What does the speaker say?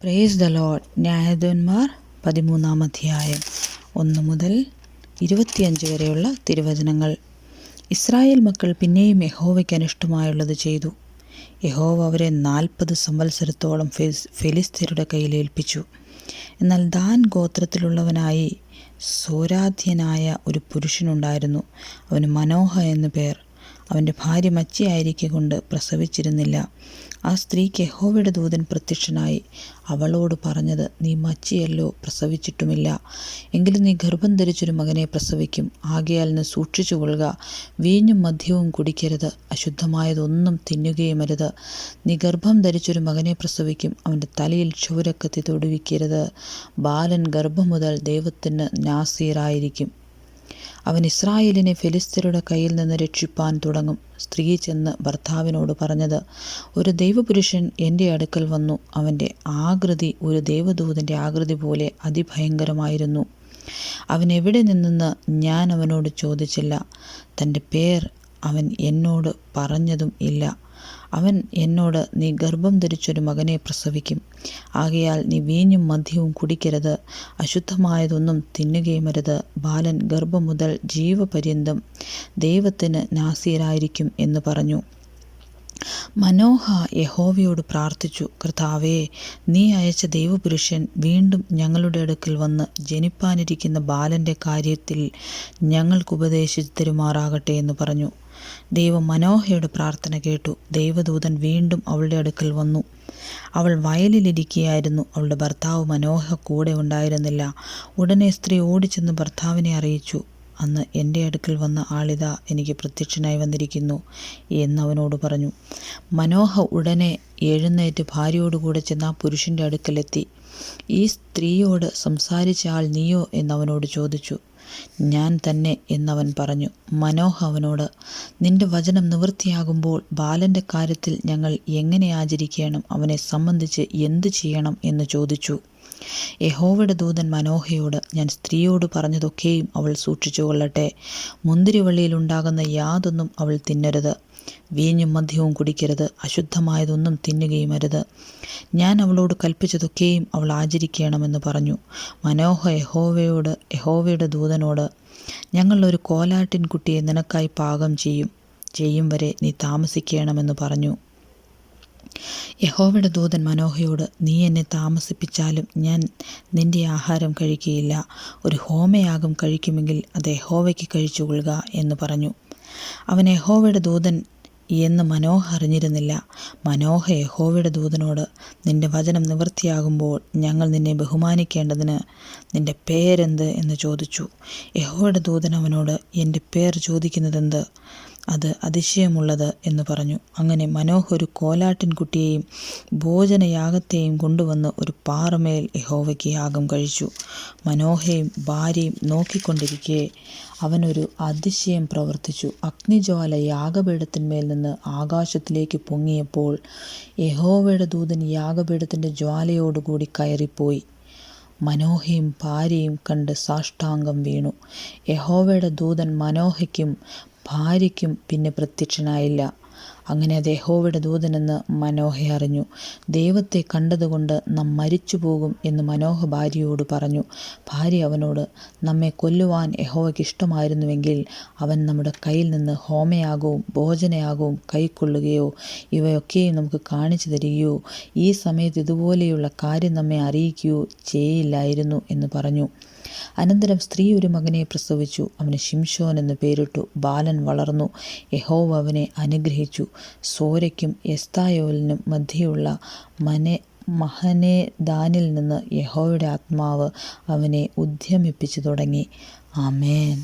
Praise the Lord. ന്യായാധിപന്മാർ 13-ാം അധ്യായം 1 മുതൽ 25 വരെയുള്ള തിരുവചനങ്ങൾ. ഇസ്രായേൽ മക്കൾ പിന്നെയും യഹോവയ്ക്ക് അനിഷ്ടമായുള്ളത് ചെയ്തു. യഹോവ അവരെ 40 സംവത്സരത്തോളം ഫെലിസ്ത്യരുടെ കയ്യിൽ ഏൽപ്പിച്ചു. എന്നാൽ ദാൻ ഗോത്രത്തിലുള്ളവനായി സോരാധ്യനായ ഒരു പുരുഷനുണ്ടായിരുന്നു. അവന് മനോഹ എന്നു പേർ. അവൻ്റെ ഭാര്യ മച്ചിയായിരിക്കൊണ്ട് പ്രസവിച്ചിരുന്നില്ല. ആ സ്ത്രീക്ക് യഹോവയുടെ ദൂതൻ പ്രത്യക്ഷനായി അവളോട് പറഞ്ഞത്, നീ മച്ചിയല്ലോ, പ്രസവിച്ചിട്ടുമില്ല. എങ്കിലും നീ ഗർഭം ധരിച്ചൊരു മകനെ പ്രസവിക്കും. ആകയാൽ നീ സൂക്ഷിച്ചു കൊള്ളുക. വീഞ്ഞും മദ്യവും കുടിക്കരുത്, അശുദ്ധമായതൊന്നും തിന്നുകയുമരുത്. നീ ഗർഭം ധരിച്ചൊരു മകനെ പ്രസവിക്കും. അവൻ്റെ തലയിൽ ക്ഷൗരക്കത്തി തൊടുവിക്കരുത്. ബാലൻ ഗർഭം മുതൽ ദൈവത്തിന് നാസീറായിരിക്കും. അവൻ ഇസ്രായേലിനെ ഫെലിസ്ത്യരുടെ കയ്യിൽ നിന്ന് രക്ഷിപ്പാൻ തുടങ്ങും. സ്ത്രീ ചെന്ന് ഭർത്താവിനോട് പറഞ്ഞത്, ഒരു ദൈവപുരുഷൻ എൻ്റെ അടുക്കൽ വന്നു. അവൻ്റെ ആകൃതി ഒരു ദേവദൂതൻ്റെ ആകൃതി പോലെ അതിഭയങ്കരമായിരുന്നു. അവൻ എവിടെ നിന്നെന്ന് ഞാൻ അവനോട് ചോദിച്ചില്ല. തൻ്റെ പേർ അവൻ എന്നോട് പറഞ്ഞതും ഇല്ല. അവൻ എന്നോട്, നീ ഗർഭം ധരിച്ചൊരു മകനെ പ്രസവിക്കും. ആകയാൽ നീ വീഞ്ഞും മദ്യവും കുടിക്കരുത്, അശുദ്ധമായതൊന്നും തിന്നുകയുമരുത്. ബാലൻ ഗർഭം മുതൽ ജീവപര്യന്തം ദൈവത്തിന് നാസീറായിരിക്കും എന്ന് പറഞ്ഞു. മനോഹ യഹോവയോട് പ്രാർത്ഥിച്ചു, കർത്താവേ, നീ അയച്ച ദൈവപുരുഷൻ വീണ്ടും ഞങ്ങളുടെ അടുക്കൽ വന്ന് ജനിപ്പാനിരിക്കുന്ന ബാലൻ്റെ കാര്യത്തിൽ ഞങ്ങൾക്ക് ഉപദേശിച്ചു തരുമാറാകട്ടെ എന്ന് പറഞ്ഞു. ദൈവം മനോഹയുടെ പ്രാർത്ഥന കേട്ടു. ദൈവദൂതൻ വീണ്ടും അവളുടെ അടുക്കൽ വന്നു. അവൾ വയലിലിരിക്കുകയായിരുന്നു. അവളുടെ ഭർത്താവ് മനോഹ കൂടെ ഉണ്ടായിരുന്നില്ല. ഉടനെ സ്ത്രീ ഓടിച്ചെന്ന് ഭർത്താവിനെ അറിയിച്ചു. അന്ന് എൻ്റെ അടുക്കൽ വന്ന ആളിതാ എനിക്ക് പ്രത്യക്ഷനായി വന്നിരിക്കുന്നു എന്ന് അവനോട് പറഞ്ഞു. മനോഹ ഉടനെ എഴുന്നേറ്റ് ഭാര്യയോടുകൂടെ ചെന്ന് ആ പുരുഷൻ്റെ അടുക്കലെത്തി. ഈ സ്ത്രീയോട് സംസാരിച്ച ആൾ നീയോ എന്നവനോട് ചോദിച്ചു. ഞാൻ തന്നെ എന്നവൻ പറഞ്ഞു. മനോഹ അവനോട്, നിന്റെ വചനം നിവൃത്തിയാകുമ്പോൾ ബാലൻ്റെ കാര്യത്തിൽ ഞങ്ങൾ എങ്ങനെ ആചരിക്കണം? അവനെ സംബന്ധിച്ച് എന്തു ചെയ്യണം എന്ന് ചോദിച്ചു. യഹോവയുടെ ദൂതൻ മനോഹയോട്, ഞാൻ സ്ത്രീയോട് പറഞ്ഞതൊക്കെയും അവൾ സൂക്ഷിച്ചു കൊള്ളട്ടെ. മുന്തിരിവള്ളിയിൽ ഉണ്ടാകുന്ന യാതൊന്നും അവൾ തിന്നരുത്. വീഞ്ഞും മദ്യവും കുടിക്കരുത്, അശുദ്ധമായതൊന്നും തിന്നുകയുമരുത്. ഞാൻ അവളോട് കൽപ്പിച്ചതൊക്കെയും അവൾ ആചരിക്കണമെന്ന് പറഞ്ഞു. മനോഹ യഹോവയുടെ ദൂതനോട്, ഞങ്ങളൊരു കോലാട്ടിൻകുട്ടിയെ നിനക്കായി പാകം ചെയ്യും വരെ നീ താമസിക്കണമെന്ന് പറഞ്ഞു. യഹോവയുടെ ദൂതൻ മനോഹയോട്, നീ എന്നെ താമസിപ്പിച്ചാലും ഞാൻ നിന്റെ ആഹാരം കഴിക്കുകയില്ല. ഒരു ഹോമയാഗം കഴിക്കുമെങ്കിൽ അത് യഹോവയ്ക്ക് കഴിച്ചുകൊള്ളുക എന്ന് പറഞ്ഞു. അവൻ യഹോവയുടെ ദൂതൻ എന്ന് മനോഹ അറിഞ്ഞിരുന്നില്ല. മനോഹ യഹോവയുടെ ദൂതനോട്, നിന്റെ വചനം നിവൃത്തിയാകുമ്പോൾ ഞങ്ങൾ നിന്നെ ബഹുമാനിക്കേണ്ടതിന് നിന്റെ പേരെന്ത് എന്ന് ചോദിച്ചു. യഹോവയുടെ ദൂതൻ അവനോട്, എൻ്റെ പേർ ചോദിക്കുന്നതെന്ത്? അത് അതിശയമുള്ളത് എന്ന് പറഞ്ഞു. അങ്ങനെ മനോഹ ഒരു കോലാട്ടിൻകുട്ടിയെയും ഭോജനയാഗത്തെയും കൊണ്ടുവന്ന് ഒരു പാറമേൽ യഹോവയ്ക്ക് യാഗം കഴിച്ചു. മനോഹയും ഭാര്യയും നോക്കിക്കൊണ്ടിരിക്കെ അവനൊരു അതിശയം പ്രവർത്തിച്ചു. അഗ്നിജ്വാല യാഗപീഠത്തിന്മേൽ നിന്ന് ആകാശത്തിലേക്ക് പൊങ്ങിയപ്പോൾ യഹോവയുടെ ദൂതൻ യാഗപീഠത്തിൻ്റെ ജ്വാലയോടുകൂടി കയറിപ്പോയി. മനോഹയും ഭാര്യയും കണ്ട് സാഷ്ടാംഗം വീണു. യഹോവയുടെ ദൂതൻ മനോഹയ്ക്കും ഭാര്യയ്ക്കും പിന്നെ പ്രത്യക്ഷനായില്ല. അങ്ങനെ അത് യഹോവയുടെ ദൂതനെന്ന് മനോഹ അറിഞ്ഞു. ദൈവത്തെ കണ്ടതുകൊണ്ട് നാം മരിച്ചു പോകും എന്ന് മനോഹ ഭാര്യയോട് പറഞ്ഞു. ഭാര്യ അവനോട്, നമ്മെ കൊല്ലുവാൻ യഹോവയ്ക്ക് ഇഷ്ടമായിരുന്നുവെങ്കിൽ അവൻ നമ്മുടെ കയ്യിൽ നിന്ന് ഹോമയാഗവും ഭോജനയാഗവും കൈക്കൊള്ളുകയോ ഇവയൊക്കെയും നമുക്ക് കാണിച്ചു തരികയോ ഈ സമയത്ത് ഇതുപോലെയുള്ള കാര്യം നമ്മെ അറിയിക്കുകയോ ചെയ്യില്ലായിരുന്നു എന്ന് പറഞ്ഞു. അനന്തരം സ്ത്രീ ഒരു മകനെ പ്രസവിച്ചു. അവന് ശിംശോൻ എന്ന് പേരിട്ടു. ബാലൻ വളർന്നു. യഹോവ അവനെ അനുഗ്രഹിച്ചു. സോരയ്ക്കും എസ്തായോലിനും മധ്യയുള്ള മഹനേദാനിൽ നിന്ന് യഹോവയുടെ ആത്മാവ് അവനെ ഉദ്യമിപ്പിച്ചു തുടങ്ങി. ആമേൻ.